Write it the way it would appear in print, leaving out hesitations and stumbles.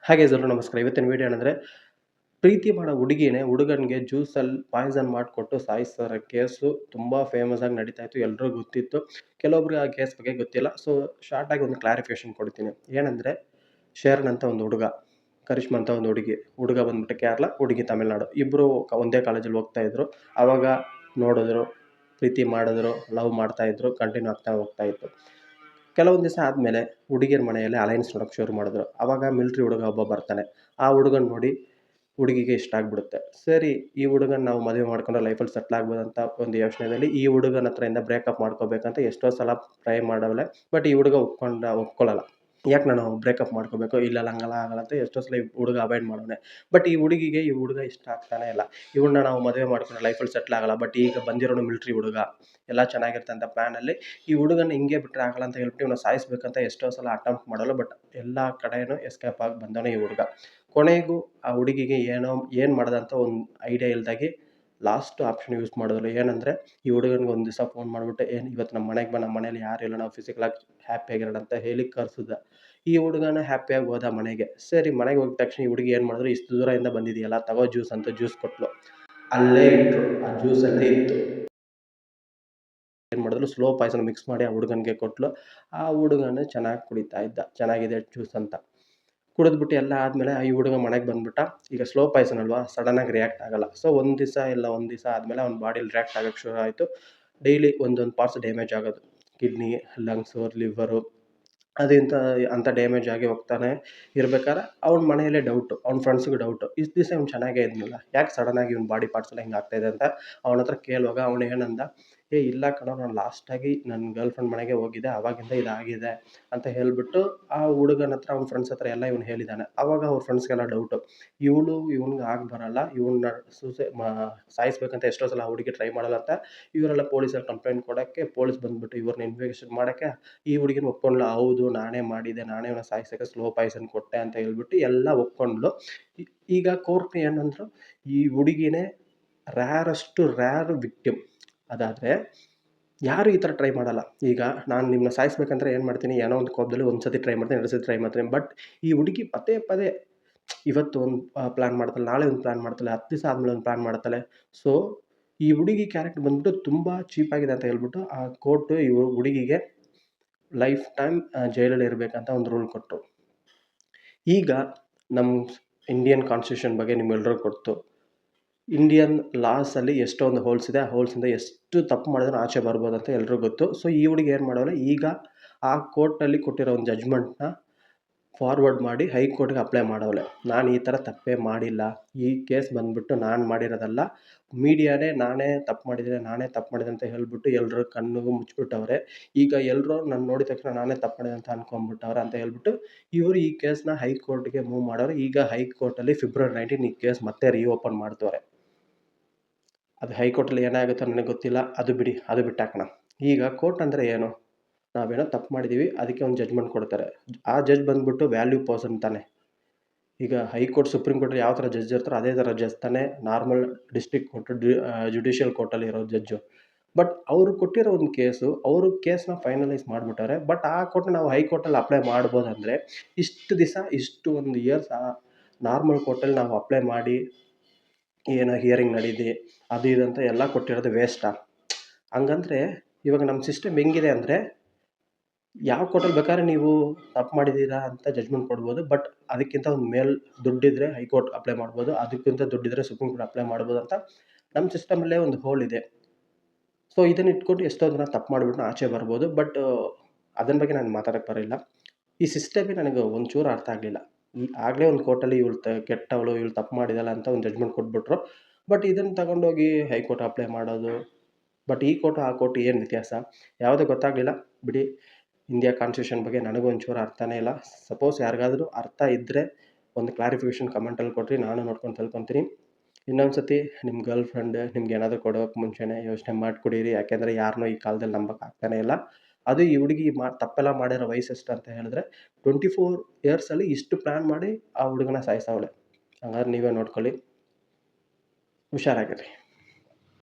ಹಾಗೆ ಎಲ್ಲರೂ ನಮಸ್ಕಾರ. ಇವತ್ತಿನ ವಿಡಿಯೋ ಏನಂದರೆ, ಪ್ರೀತಿ ಮಾಡೋ ಹುಡುಗಿನೇ ಹುಡುಗನಿಗೆ ಜ್ಯೂಸಲ್ಲಿ ಪಾಯ್ಸನ್ ಮಾಡಿಕೊಟ್ಟು ಸಾಯಿಸೋ ಕೇಸು ತುಂಬ ಫೇಮಸ್ ಆಗಿ ನಡೀತಾ ಇತ್ತು. ಎಲ್ರಿಗೂ ಗೊತ್ತಿತ್ತು. ಕೆಲವೊಬ್ರಿಗೆ ಆ ಕೇಸ್ ಬಗ್ಗೆ ಗೊತ್ತಿಲ್ಲ. ಸೊ ಶಾರ್ಟಾಗಿ ಒಂದು ಕ್ಲಾರಿಫಿಕೇಷನ್ ಕೊಡ್ತೀನಿ. ಏನಂದರೆ, ಶರಣ್ ಅಂತ ಒಂದು ಹುಡುಗ, ಕರಿಷ್ಮಾ ಅಂತ ಒಂದು ಹುಡುಗಿ. ಹುಡುಗ ಬಂದ್ಬಿಟ್ಟು ಕೇರಳ, ಹುಡುಗಿ ತಮಿಳ್ನಾಡು. ಇಬ್ಬರು ಒಂದೇ ಕಾಲೇಜಲ್ಲಿ ಹೋಗ್ತಾಯಿದ್ರು. ಆವಾಗ ನೋಡಿದ್ರು, ಪ್ರೀತಿ ಮಾಡಿದ್ರು, ಲವ್ ಮಾಡ್ತಾಯಿದ್ರು, ಕಂಟಿನ್ಯೂ ಆಗ್ತಾ ಹೋಗ್ತಾಯಿತ್ತು. ಕೆಲವೊಂದು ದಿವಸ ಆದಮೇಲೆ ಹುಡುಗಿಯರ ಮನೆಯಲ್ಲಿ ಅಲೈನ್ಸ್ ನೋಡೋಕ್ಕೆ ಶುರು ಮಾಡಿದ್ರು. ಆವಾಗ ಮಿಲ್ಟ್ರಿ ಹುಡುಗ ಒಬ್ಬ ಬರ್ತಾನೆ. ಆ ಹುಡುಗನ ನೋಡಿ ಹುಡುಗಿಗೆ ಇಷ್ಟ ಆಗಿಬಿಡುತ್ತೆ. ಸರಿ, ಈ ಹುಡುಗನ ನಾವು ಮದುವೆ ಮಾಡ್ಕೊಂಡ್ರೆ ಲೈಫಲ್ಲಿ ಸೆಟ್ಲ್ ಆಗ್ಬೋದಂತ ಒಂದು ಯೋಚನೆಯಲ್ಲಿ ಈ ಹುಡುಗನ ಹತ್ರದಿಂದ ಬ್ರೇಕಪ್ ಮಾಡ್ಕೋಬೇಕಂತ ಎಷ್ಟೋ ಸಲ ಟ್ರೈ ಮಾಡವಳೆ. ಬಟ್ ಈ ಹುಡುಗ ಒಪ್ಕೊಳ್ಳಲ್ಲ. ಯಾಕೆ ನಾನು ಬ್ರೇಕಪ್ ಮಾಡ್ಕೋಬೇಕು, ಇಲ್ಲ ಹಂಗಲ್ಲ ಆಗಲ್ಲ ಅಂತ ಎಷ್ಟೋ ಸಲ ಈ ಹುಡುಗ ಅವಾಯ್ಡ್ ಮಾಡೋನೆ. ಬಟ್ ಈ ಹುಡುಗಿಗೆ ಈ ಹುಡುಗ ಇಷ್ಟ ಆಗ್ತಾನೆ ಇಲ್ಲ. ಇವಳನ್ನ ನಾವು ಮದುವೆ ಮಾಡ್ಕೊಂಡ್ರೆ ಲೈಫಲ್ಲಿ ಸೆಟ್ಲ್ ಆಗಲ್ಲ. ಬಟ್ ಈಗ ಬಂದಿರೋನು ಮಿಲ್ಟ್ರಿ ಹುಡುಗ, ಎಲ್ಲ ಚೆನ್ನಾಗಿರುತ್ತೆ ಅಂತ ಪ್ಲ್ಯಾನಲ್ಲಿ ಈ ಹುಡುಗನ ಹಿಂಗೆ ಬಿಟ್ಟರೆ ಆಗಲ್ಲ ಅಂತ ಹೇಳ್ಬಿಟ್ಟು ಇವನ್ನ ಸಾಯಿಸ್ಬೇಕಂತ ಎಷ್ಟೋ ಸಲ ಅಟೆಂಪ್ಟ್ ಮಾಡಲು. ಬಟ್ ಎಲ್ಲ ಕಡೆಯೂ ಎಸ್ಕೇಪ್ ಆಗಿ ಬಂದವನೇ ಈ ಹುಡುಗ. ಕೊನೆಗೂ ಆ ಹುಡುಗಿಗೆ ಏನು ಮಾಡೋದಂತ ಒಂದು ಐಡಿಯಾ ಇಲ್ದಾಗಿ ಲಾಸ್ಟ್ ಆಪ್ಷನ್ ಯೂಸ್ ಮಾಡಿದ್ರು. ಏನಂದರೆ, ಈ ಹುಡುಗನಿಗೆ ಒಂದು ದಿವಸ ಫೋನ್ ಮಾಡಿಬಿಟ್ಟು, ಇವತ್ತು ನಮ್ಮ ಮನೆಗೆ ಬಾ, ನಮ್ಮ ಮನೇಲಿ ಯಾರು ಇಲ್ಲ, ನಾವು ಫಿಸಿಕಲಾಗಿ ಹ್ಯಾಪಿಯಾಗಿರೋಣ ಅಂತ ಹೇಳಿ ಕರ್ಸಿದ. ಈ ಹುಡುಗನ ಹ್ಯಾಪಿಯಾಗಿ ಹೋದ ಮನೆಗೆ. ಸರಿ, ಮನೆಗೆ ಹೋಗಿದ ತಕ್ಷಣ ಈ ಹುಡುಗಿ ಏನು ಮಾಡಿದ್ರು, ಇಷ್ಟು ದೂರದಿಂದ ಬಂದಿದೆಯಲ್ಲ, ತಗೋ ಜ್ಯೂಸ್ ಅಂತ ಜ್ಯೂಸ್ ಕೊಟ್ಟಲು. ಅಲ್ಲೇ ಇಟ್ಟರು, ಆ ಜ್ಯೂಸಲ್ಲೇ ಇತ್ತು. ಏನು ಮಾಡಿದ್ರು, ಸ್ಲೋ ಪಾಯ್ಸನ್ ಮಿಕ್ಸ್ ಮಾಡಿ ಆ ಹುಡುಗನಿಗೆ ಕೊಟ್ಟಲು. ಆ ಹುಡುಗನ ಚೆನ್ನಾಗಿ ಕುಡಿತಾ ಇದ್ದ, ಚೆನ್ನಾಗಿದೆ ಜ್ಯೂಸ್ ಅಂತ ಕುಡಿದ್ಬಿಟ್ಟು ಎಲ್ಲ ಆದಮೇಲೆ ಈ ಹುಡುಗ ಮನೆಗೆ ಬಂದುಬಿಟ್ಟ. ಈಗ ಸ್ಲೋ ಪಾಯ್ಸನ್ ಅಲ್ವಾ, ಸಡನ್ನಾಗಿ ರಿಯಾಕ್ಟ್ ಆಗಲ್ಲ. ಸೊ ಒಂದು ದಿವಸ ಆದಮೇಲೆ ಅವ್ನ ಬಾಡಿಲಿ ರಿಯಾಕ್ಟ್ ಆಗೋಕ್ಕೆ ಶುರು ಆಯಿತು. ಡೈಲಿ ಒಂದೊಂದು ಪಾರ್ಟ್ಸ್ ಡ್ಯಾಮೇಜ್ ಆಗೋದು. ಕಿಡ್ನಿ, ಲಂಗ್ಸು, ಲಿವರು, ಅಂಥ ಡ್ಯಾಮೇಜ್ ಆಗಿ ಹೋಗ್ತಾನೆ ಇರ್ಬೇಕಾದ್ರೆ ಅವ್ನ ಮನೆಯಲ್ಲೇ ಡೌಟು, ಅವ್ನ ಫ್ರೆಂಡ್ಸ್ಗೂ ಡೌಟು. ಇಷ್ಟು ದಿವಸ ಅವ್ನು ಚೆನ್ನಾಗೇ ಇದ್ನಲ್ಲ, ಯಾಕೆ ಸಡನ್ನಾಗಿ ಇವ್ನ ಬಾಡಿ ಪಾರ್ಟ್ಸ್ ಎಲ್ಲ ಹಿಂಗೆ ಆಗ್ತಾಯಿದೆ ಅಂತ ಅವನ ಹತ್ರ ಕೇಳುವಾಗ ಅವನು ಏನಂದ, ಇಲ್ಲ ಕಣೋ, ನಾನು ಲಾಸ್ಟಾಗಿ ನನ್ನ ಗರ್ಲ್ ಫ್ರೆಂಡ್ ಮನೆಗೆ ಹೋಗಿದ್ದೆ, ಆವಾಗಿಂದ ಇದಾಗಿದೆ ಅಂತ ಹೇಳಿಬಿಟ್ಟು ಆ ಹುಡುಗನ ಹತ್ರ, ಅವ್ನ ಫ್ರೆಂಡ್ಸ್ ಹತ್ರ ಎಲ್ಲ ಇವನು ಹೇಳಿದ್ದಾನೆ. ಆವಾಗ ಅವ್ರ ಫ್ರೆಂಡ್ಸ್ಗೆಲ್ಲ ಡೌಟು, ಇವ್ನಿಗೆ ಆಗಿ ಬರೋಲ್ಲ, ಇವನ್ನ ಸಾಯಿಸ್ಬೇಕಂತ ಎಷ್ಟೋ ಸಲ ಹುಡುಗಿ ಟ್ರೈ ಮಾಡಲ್ಲ ಅಂತ ಇವರೆಲ್ಲ ಪೊಲೀಸಲ್ಲಿ ಕಂಪ್ಲೇಂಟ್ ಕೊಡೋಕ್ಕೆ, ಪೊಲೀಸ್ ಬಂದುಬಿಟ್ಟು ಇವ್ರನ್ನ ಇನ್ವೆಸ್ಟಿಗೇಷನ್ ಮಾಡೋಕ್ಕೆ ಈ ಹುಡುಗಿನ ಒಪ್ಕೊಂಡ್ಲು. ಹೌದು, ನಾನೇ ಮಾಡಿದ್ದೆ, ನಾನೇ ಇವನ್ನ ಸಾಯಿಸೋಕ್ಕೆ ಸ್ಲೋ ಪಾಯ್ಸನ್ ಕೊಟ್ಟೆ ಅಂತ ಹೇಳ್ಬಿಟ್ಟು ಎಲ್ಲ ಒಪ್ಕೊಂಡ್ಲು. ಈಗ ಕೋರ್ಟ್ ಏನಂದ್ರು, ಈ ಹುಡುಗಿನೇ ರ್ಯಾರ್ ವಿಕ್ಟಿಮ್. ಅದಾದರೆ ಯಾರು ಈ ಥರ ಟ್ರೈ ಮಾಡಲ್ಲ. ಈಗ ನಾನು ನಿಮ್ಮನ್ನ ಸಾಯಿಸ್ಬೇಕಂದ್ರೆ ಏನು ಮಾಡ್ತೀನಿ, ಏನೋ ಒಂದು ಕೋಪದಲ್ಲಿ ಒಂದು ಸತಿ ಟ್ರೈ ಮಾಡ್ತೀನಿ, 2 ಸತಿ ಟ್ರೈ ಮಾಡ್ತೀನಿ. ಬಟ್ ಈ ಹುಡುಗಿ ಪದೇ ಪದೇ ಇವತ್ತು ಒಂದು ಪ್ಲ್ಯಾನ್ ಮಾಡ್ತಾಳೆ, ನಾಳೆ ಒಂದು ಪ್ಲ್ಯಾನ್ ಮಾಡ್ತಾಳೆ, 10 ದಿವಸ ಆದಮೇಲೆ ಒಂದು ಪ್ಲ್ಯಾನ್ ಮಾಡ್ತಾಳೆ. ಸೊ ಈ ಹುಡುಗಿ ಕ್ಯಾರೆಕ್ಟರ್ ಬಂದ್ಬಿಟ್ಟು ತುಂಬ ಚೀಪಾಗಿದೆ ಅಂತ ಹೇಳ್ಬಿಟ್ಟು ಆ ಕೋರ್ಟು ಈ ಹುಡುಗಿಗೆ ಲೈಫ್ ಟೈಮ್ ಜೈಲಲ್ಲಿ ಇರಬೇಕಂತ ಒಂದು ರೂಲ್ ಕೊಟ್ಟರು. ಈಗ ನಮ್ಮ ಇಂಡಿಯನ್ ಕಾನ್ಸ್ಟಿಟ್ಯೂಷನ್ ಬಗ್ಗೆ ನಿಮ್ಮೆಲ್ರಿಗೂ ಗೊತ್ತು. ಇಂಡಿಯನ್ ಲಾಸಲ್ಲಿ ಎಷ್ಟೊಂದು ಹೋಲ್ಸ್ ಇದೆ. ಆ ಹೋಲ್ಸಿಂದ ಎಷ್ಟು ತಪ್ಪು ಮಾಡಿದ್ರು ಆಚೆ ಬರ್ಬೋದು ಅಂತ ಎಲ್ರಿಗೂ ಗೊತ್ತು. ಸೊ ಈ ಹುಡುಗಿ ಏನು ಮಾಡೋಲ್ಲ, ಈಗ ಆ ಕೋರ್ಟಲ್ಲಿ ಕೊಟ್ಟಿರೋ ಒಂದು ಜಡ್ಜ್ಮೆಂಟ್ನ ಫಾರ್ವರ್ಡ್ ಮಾಡಿ ಹೈಕೋರ್ಟ್ಗೆ ಅಪ್ಲೈ ಮಾಡವಳೆ. ನಾನು ಈ ಥರ ತಪ್ಪೇ ಮಾಡಿಲ್ಲ, ಈ ಕೇಸ್ ಬಂದುಬಿಟ್ಟು ನಾನು ಮಾಡಿರೋದಲ್ಲ, ಮೀಡಿಯಾನೇ ನಾನೇ ತಪ್ಪು ಮಾಡಿದೆ ಅಂತ ಹೇಳ್ಬಿಟ್ಟು ಎಲ್ರ ಕಣ್ಣಿಗೂ ಮುಚ್ಚಿಬಿಟ್ಟವ್ರೆ. ಈಗ ಎಲ್ಲರೂ ನಾನು ನೋಡಿದ ತಕ್ಷಣ ನಾನೇ ತಪ್ಪು ಮಾಡಿದೆ ಅಂತ ಅನ್ಕೊಂಡ್ಬಿಟ್ಟವ್ರೆ ಅಂತ ಹೇಳ್ಬಿಟ್ಟು ಇವರು ಈ ಕೇಸ್ನ ಹೈಕೋರ್ಟ್ಗೆ ಮೂವ್ ಮಾಡೋರು. ಈಗ ಹೈಕೋರ್ಟಲ್ಲಿ ಫೆಬ್ರವರಿ 19 ಈ ಕೇಸ್ ಮತ್ತೆ ರೀಓಪನ್ ಮಾಡ್ತವ್ರೆ. ಅದು ಹೈಕೋರ್ಟಲ್ಲಿ ಏನಾಗುತ್ತೋ ನನಗೆ ಗೊತ್ತಿಲ್ಲ, ಅದು ಬಿಟ್ಟಾಕೋಣ. ಈಗ ಕೋರ್ಟ್ ಅಂದರೆ ಏನು, ನಾವೇನೋ ತಪ್ಪು ಮಾಡಿದ್ದೀವಿ, ಅದಕ್ಕೆ ಒಂದು ಜಡ್ಜ್ಮೆಂಟ್ ಕೊಡ್ತಾರೆ. ಆ ಜಡ್ಜ್ ಬಂದುಬಿಟ್ಟು ವ್ಯಾಲ್ಯೂ ಪರ್ಸನ್ ತಾನೆ. ಈಗ ಹೈಕೋರ್ಟ್, ಸುಪ್ರೀಂ ಕೋರ್ಟಲ್ಲಿ ಯಾವ ಥರ ಜಡ್ಜ್ ಇರ್ತಾರೋ ಅದೇ ಥರ ಜಡ್ಜ್ ತಾನೆ ನಾರ್ಮಲ್ ಡಿಸ್ಟ್ರಿಕ್ಟ್ ಕೋರ್ಟು, ಜುಡಿಷಿಯಲ್ ಕೋರ್ಟಲ್ಲಿ ಇರೋ ಜಡ್ಜು. ಬಟ್ ಅವರು ಕೊಟ್ಟಿರೋ ಒಂದು ಅವರು ಕೇಸ್ನ ಫೈನಲೈಸ್ ಮಾಡಿಬಿಟ್ಟವ್ರೆ. ಬಟ್ ಆ ಕೋರ್ಟ್ನ ನಾವು ಹೈಕೋರ್ಟಲ್ಲಿ ಅಪ್ಲೈ ಮಾಡ್ಬೋದಂದರೆ ಇಷ್ಟು ದಿವಸ, ಇಷ್ಟು ಒಂದು ಇಯರ್ಸ್ ನಾರ್ಮಲ್ ಕೋರ್ಟಲ್ಲಿ ನಾವು ಅಪ್ಲೈ ಮಾಡಿ ಏನೋ ಹಿಯರಿಂಗ್ ನಡೀಲಿ, ಅದು ಇದು ಅಂತ ಎಲ್ಲ ಕೊಟ್ಟಿರೋದು ವೇಸ್ಟಾ? ಹಂಗಂದರೆ ಇವಾಗ ನಮ್ಮ ಸಿಸ್ಟಮ್ ಹೆಂಗಿದೆ ಅಂದರೆ, ಯಾವ ಕೋರ್ಟಲ್ಲಿ ಬೇಕಾದ್ರೆ ನೀವು ತಪ್ಪು ಮಾಡಿದ್ದೀರಾ ಅಂತ ಜಡ್ಜ್ಮೆಂಟ್ ಕೊಡ್ಬೋದು. ಬಟ್ ಅದಕ್ಕಿಂತ ಒಂದು ದುಡ್ಡಿದ್ರೆ ಹೈಕೋರ್ಟ್ ಅಪ್ಲೈ ಮಾಡ್ಬೋದು, ಅದಕ್ಕಿಂತ ದುಡ್ಡಿದ್ರೆ ಸುಪ್ರೀಂ ಕೋರ್ಟ್ ಅಪ್ಲೈ ಮಾಡ್ಬೋದು ಅಂತ ನಮ್ಮ ಸಿಸ್ಟಮಲ್ಲೇ ಒಂದು ಹೋಲ್ ಇದೆ. ಸೊ ಇದನ್ನು ಇಟ್ಕೊಂಡು ಎಷ್ಟೋ ಜನ ತಪ್ಪು ಮಾಡಿಬಿಟ್ಟು ಆಚೆ ಬರ್ಬೋದು. ಬಟ್ ಅದನ್ನ ಬಗ್ಗೆ ನಾನು ಮಾತಾಡೋಕ್ಕೆ ಬರೋಲ್ಲ. ಈ ಸಿಸ್ಟಮೇ ನನಗೆ ಒಂಚೂರು ಅರ್ಥ ಆಗಲಿಲ್ಲ. ಆಗಲೇ ಒಂದು ಕೋರ್ಟಲ್ಲಿ ಇವಳು ಕೆಟ್ಟವಳು, ಇವಳು ತಪ್ಪು ಮಾಡಿದಲ್ಲ ಅಂತ ಒಂದು ಜಡ್ಜ್ಮೆಂಟ್ ಕೊಟ್ಬಿಟ್ರು. ಬಟ್ ಇದನ್ನು ತಗೊಂಡೋಗಿ ಹೈಕೋರ್ಟ್ ಅಪ್ಲೈ ಮಾಡೋದು, ಬಟ್ ಈ ಕೋರ್ಟು ಆ ಕೋರ್ಟು ಏನು ವ್ಯತ್ಯಾಸ, ಯಾವುದೂ ಗೊತ್ತಾಗಲಿಲ್ಲ. ಬಿಡಿ, ಇಂಡಿಯಾ ಕಾನ್ಸ್ಟಿಟ್ಯೂಷನ್ ಬಗ್ಗೆ ನನಗೂ ಒಂಚೂರು ಅರ್ಥನೇ ಇಲ್ಲ. ಸಪೋಸ್ ಯಾರಿಗಾದರೂ ಅರ್ಥ ಇದ್ದರೆ ಒಂದು ಕ್ಲಾರಿಫಿಕೇಷನ್ ಕಮೆಂಟಲ್ಲಿ ಕೊಟ್ಟರೆ ನಾನು ನೋಡ್ಕೊಂಡು ತಿಳ್ಕೊತೀನಿ. ಇನ್ನೊಂದು ಸತಿ ನಿಮ್ಮ ಗರ್ಲ್ ಫ್ರೆಂಡ್ ನಿಮ್ಗೆ ಏನಾದರೂ ಕೊಡೋಕ್ಕೆ ಮುಂಚೆನೇ ಯೋಚನೆ ಮಾಡಿ ಕುಡೀರಿ. ಯಾಕೆಂದರೆ ಯಾರನ್ನೂ ಈ ಕಾಲದಲ್ಲಿ ನಂಬಕ್ಕೆ ಆಗ್ತಾನೇ ಇಲ್ಲ. ಅದು ಈ ಹುಡುಗಿ ತಪ್ಪೆಲ್ಲ ಮಾಡಿರೋ ವಯಸ್ಸು ಎಷ್ಟು ಅಂತ ಹೇಳಿದ್ರೆ 24 ಇಯರ್ಸಲ್ಲಿ ಇಷ್ಟು ಪ್ಲ್ಯಾನ್ ಮಾಡಿ ಆ ಹುಡುಗನ ಸಾಯಿಸವಳೆ. ಹಂಗಾದ್ರೆ ನೀವೇ ನೋಡ್ಕೊಳ್ಳಿ, ಹುಷಾರಾಗಿರಿ.